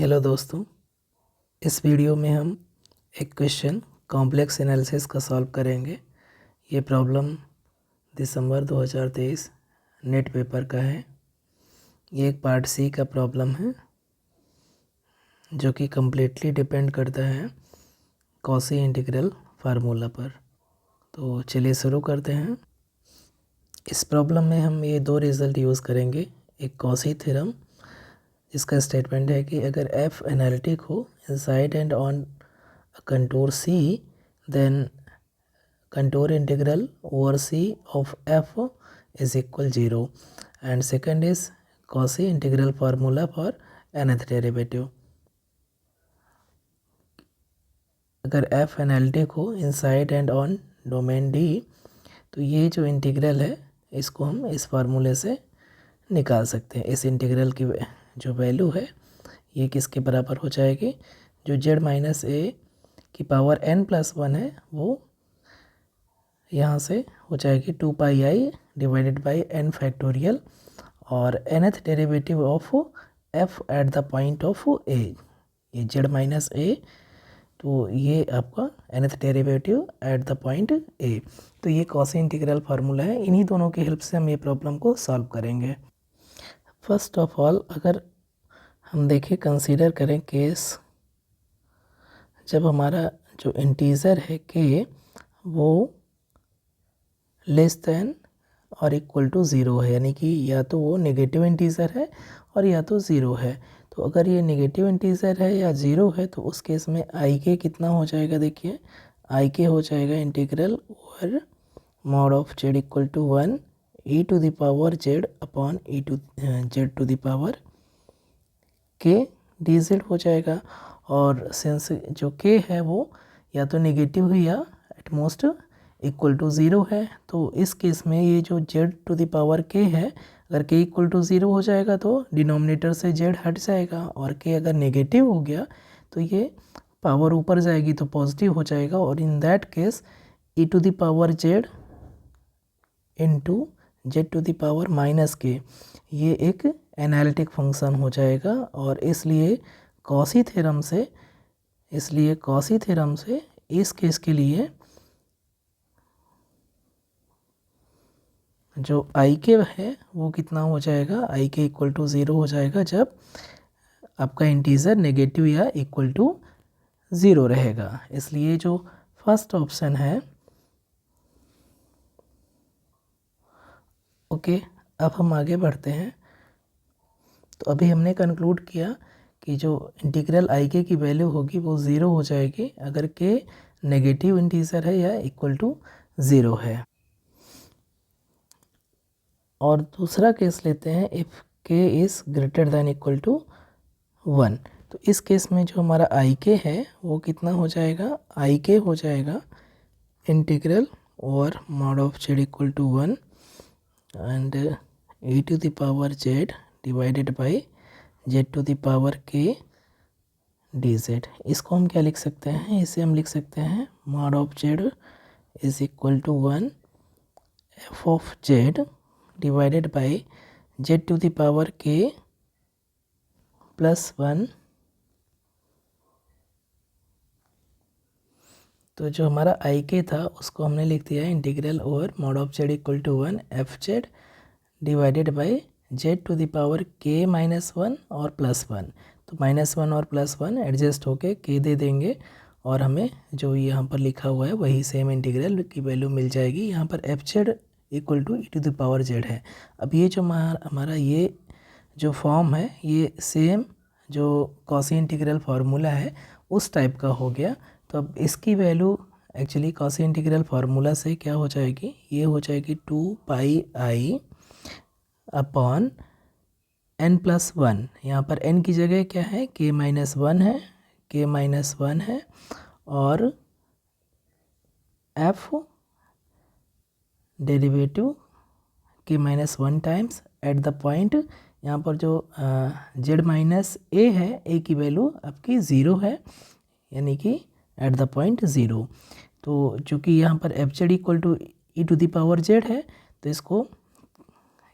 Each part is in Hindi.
हेलो दोस्तों, इस वीडियो में हम एक क्वेश्चन कॉम्प्लेक्स एनालिसिस का सॉल्व करेंगे। ये प्रॉब्लम दिसंबर 2023 नेट पेपर का है। ये एक पार्ट सी का प्रॉब्लम है जो कि कम्प्लीटली डिपेंड करता है कॉची इंटीग्रल फार्मूला पर। तो चलिए शुरू करते हैं। इस प्रॉब्लम में हम ये दो रिज़ल्ट यूज़ करेंगे। एक कॉची थ्योरम, इसका स्टेटमेंट है कि अगर f एनालिटिक हो inside and on contour C, then contour integral over C of f is equal 0, and second is Cauchy integral formula for nth derivative। अगर f एनालिटिक हो inside and on domain D, तो ये जो इंटीग्रल है इसको हम इस फार्मूले से निकाल सकते हैं। इस इंटीग्रल की जो वैल्यू है ये किसके बराबर हो जाएगी, जो z माइनस a की पावर n+1 है वो यहाँ से हो जाएगी 2πi divided by n factorial, और nth derivative of f at the point of a, ये z माइनस a, तो ये आपका nth derivative at the point a। तो ये कॉची इंटीग्रल फार्मूला है। इन्हीं दोनों की हेल्प से हम ये प्रॉब्लम को सॉल्व करेंगे। फर्स्ट ऑफ ऑल अगर हम देखें, कंसीडर करें केस जब हमारा जो इंटीजर है k वो लेस दैन और इक्वल टू ज़ीरो है, यानी कि या तो वो नेगेटिव इंटीजर है और या तो ज़ीरो है। तो अगर ये नेगेटिव इंटीजर है या ज़ीरो है तो उस केस में आई के कितना हो जाएगा, देखिए आई के हो जाएगा integral over mod of Z equal to 1 E to the power Z upon E to Z to the power K D Z हो जाएगा। और सिंस जो के है वो या तो नेगेटिव है या at most equal to zero है, तो इस केस में ये जो जेड टू द पावर के है, अगर के इक्वल टू ज़ीरो हो जाएगा तो डिनोमिनेटर से जेड हट जाएगा, और के अगर नेगेटिव हो गया तो ये पावर ऊपर जाएगी तो पॉजिटिव हो जाएगा, और in that case E to the power Z into Z to the power minus K, ये एक एनालिटिक फंक्शन हो जाएगा। और इसलिए कॉची थ्योरम से इस केस के लिए जो आई के है वो कितना हो जाएगा, आई के इक्वल टू ज़ीरो हो जाएगा जब आपका इंटीजर नेगेटिव या इक्वल टू ज़ीरो रहेगा। इसलिए जो फर्स्ट ऑप्शन है, ओके अब हम आगे बढ़ते हैं। तो अभी हमने कंक्लूड किया कि जो इंटीग्रल आई के की वैल्यू होगी वो ज़ीरो हो जाएगी अगर के नेगेटिव इंटीजर है या इक्वल टू ज़ीरो है। और दूसरा केस लेते हैं, इफ़ के is greater than equal to 1। तो इस केस में जो हमारा आई के है वो कितना हो जाएगा, आई के हो जाएगा integral over mod of Z equal to 1 and E to the power Z divided by Z to the power K D Z. इसको हम क्या लिख सकते हैं, इसे हम लिख सकते हैं mod of Z is equal to 1 F of Z divided by Z to the power K plus 1। तो जो हमारा आई के था उसको हमने लिख दिया integral over mod of Z equal to 1 F Z divided by Z to the power K minus 1 और प्लस 1। तो माइनस 1 और प्लस 1 एडजस्ट होके के दे देंगे, और हमें जो यहाँ पर लिखा हुआ है वही सेम इंटीग्रल की वैल्यू मिल जाएगी। यहाँ पर F Z equal to E to the power Z है। अब ये जो हमारा ये जो फॉर्म है ये सेम जो कॉची इंटीग्रल फार्मूला है उस टाइप का हो गया। तो अब इसकी value actually Cauchy integral formula से क्या हो जाएगी, ये हो जाएगी 2πi अपॉन n+1। यहाँ पर n की जगह क्या है, k माइनस 1 है, k माइनस 1 है, और f derivative k minus 1 times at the point, यहाँ पर जो z माइनस a है, a की वैल्यू आपकी ज़ीरो है, यानी कि एट द पॉइंट ज़ीरो। तो चूँकि यहाँ पर F Z equal to E to the power Z है, तो इसको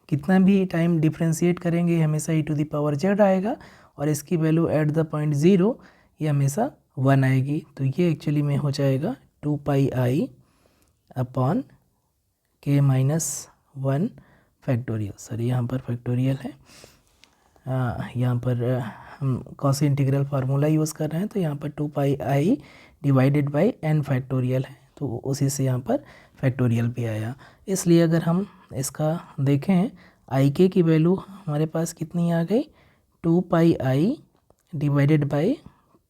कितना भी टाइम डिफ्रेंशिएट करेंगे हमेशा e to the power z आएगा, और इसकी वैल्यू एट द पॉइंट 0 ये हमेशा 1 आएगी। तो ये एक्चुअली में हो जाएगा 2 pi I upon k minus 1 factorial. Sorry यहाँ पर फैक्टोरियल है, यहाँ पर हम कॉस इंटीग्रल फार्मूला यूज़ कर रहे हैं, तो यहाँ पर 2 pi I divided by n factorial है, तो उसी से यहाँ पर फैक्टोरियल भी आया। इसलिए अगर हम इसका देखें आई के की वैल्यू हमारे पास कितनी आ गई, 2 pi I divided by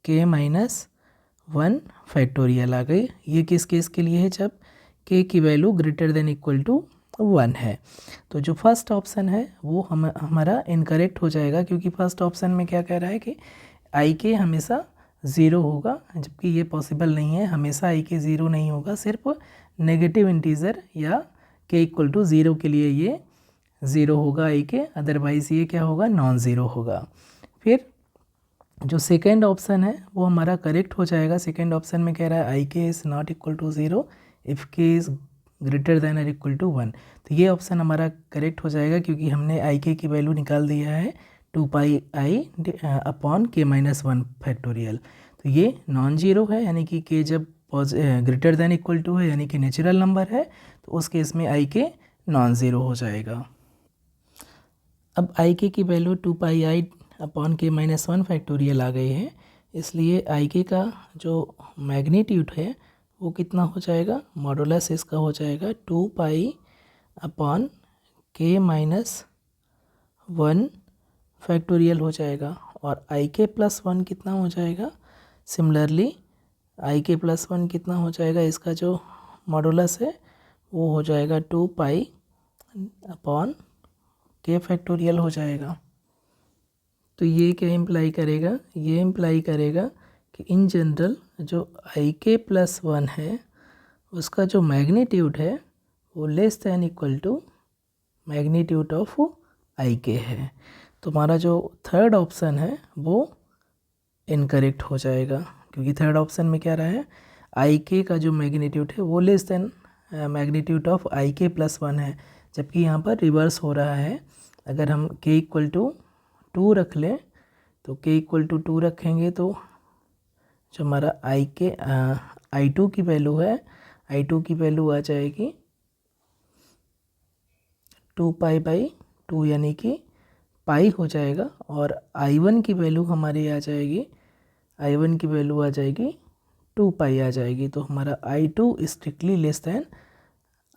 k minus 1 factorial आ गई। ये किस केस के लिए है, जब k की value greater than equal to 1 है। तो जो फर्स्ट ऑप्शन है वो हमारा इनकरेक्ट हो जाएगा, क्योंकि फर्स्ट ऑप्शन में क्या कह रहा है कि आई के हमेशा 0 होगा, जबकि ये पॉसिबल नहीं है, हमेशा आई के 0 नहीं होगा, सिर्फ नेगेटिव इंटीजर या k इक्वल टू 0 के लिए ये 0 होगा आई के, अदरवाइज़ ये क्या होगा, नॉन ज़ीरो होगा। फिर जो सेकेंड ऑप्शन है वो हमारा करेक्ट हो जाएगा। सेकेंड ऑप्शन में कह रहा है i k is not equal to 0 if के इज़ ग्रेटर दैन और इक्वल टू 1। तो ये ऑप्शन हमारा करेक्ट हो जाएगा, क्योंकि हमने आई के की वैल्यू निकाल दिया है 2 pi I upon k minus 1 factorial. तो ये नॉन जीरो है, यानी कि k जब ग्रेटर दैन इक्वल टू है, यानी कि नेचुरल नंबर है, तो उस केस में आई के नॉन ज़ीरो हो जाएगा। अब आई के की value 2 pi I upon k minus 1 factorial आ गई है, इसलिए आई के का जो मैग्नीट्यूड है वो कितना हो जाएगा, मॉडुलस इसका हो जाएगा 2 pi upon k minus 1 factorial हो जाएगा, और आई के प्लस 1 कितना हो जाएगा, सिमिलरली आई के प्लस 1 कितना हो जाएगा, इसका जो मॉडुलस है वो हो जाएगा 2 पाई अपॉन k फैक्टोरियल हो जाएगा। तो ये क्या इम्प्लाई करेगा, ये इम्प्लाई करेगा कि इन जनरल जो आई के प्लस 1 है उसका जो मैग्नीट्यूड है वो less than equal to magnitude of I के है। तो हमारा जो थर्ड ऑप्शन है वो इनकरेक्ट हो जाएगा, क्योंकि थर्ड ऑप्शन में क्या रहा है, आई के का जो मैग्नीट्यूड है वो less then magnitude of I के प्लस 1 है, जबकि यहाँ पर रिवर्स हो रहा है। अगर हम k इक्वल टू 2 रख लें, तो k इक्वल टू 2 रखेंगे तो जो हमारा I2 की वैल्यू है, I2 की वैल्यू आ जाएगी 2 पाई बाई 2, यानी कि पाई हो जाएगा, और I1 की वैल्यू हमारी आ जाएगी, I1 की वैल्यू आ जाएगी 2 पाई आ जाएगी। तो हमारा I2 strictly less than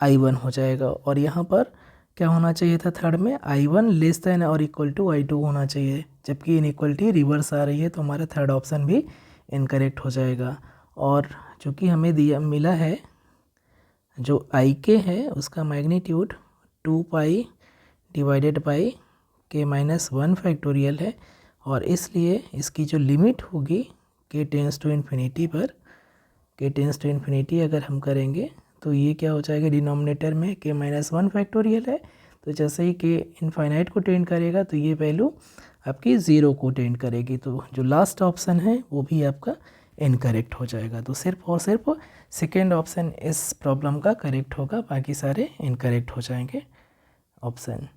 I1 हो जाएगा, और यहाँ पर क्या होना चाहिए था, थर्ड में I1 लेस दैन और इक्वल टू I2 होना चाहिए, जबकि इनइक्वलिटी रिवर्स आ रही है, तो हमारा थर्ड ऑप्शन भी इनकरेक्ट हो जाएगा। और चूँकि हमें मिला है जो आई के है उसका magnitude 2 pi divided by k minus 1 factorial है, और इसलिए इसकी जो लिमिट होगी k टेंस टू इन्फिनिटी पर, k टेंस टू इन्फिनिटी अगर हम करेंगे तो ये क्या हो जाएगा, डिनोमिनेटर में k माइनस 1 फैक्टोरियल है, तो जैसे ही k इनफाइनाइट को टेंड करेगा तो ये वैल्यू आपकी 0 को टेंड करेगी, तो जो लास्ट ऑप्शन है वो भी आपका इनकरेक्ट हो जाएगा। तो सिर्फ और सिर्फ सेकेंड ऑप्शन इस प्रॉब्लम का करेक्ट होगा, बाकी सारे इनकरेक्ट हो जाएंगे ऑप्शन।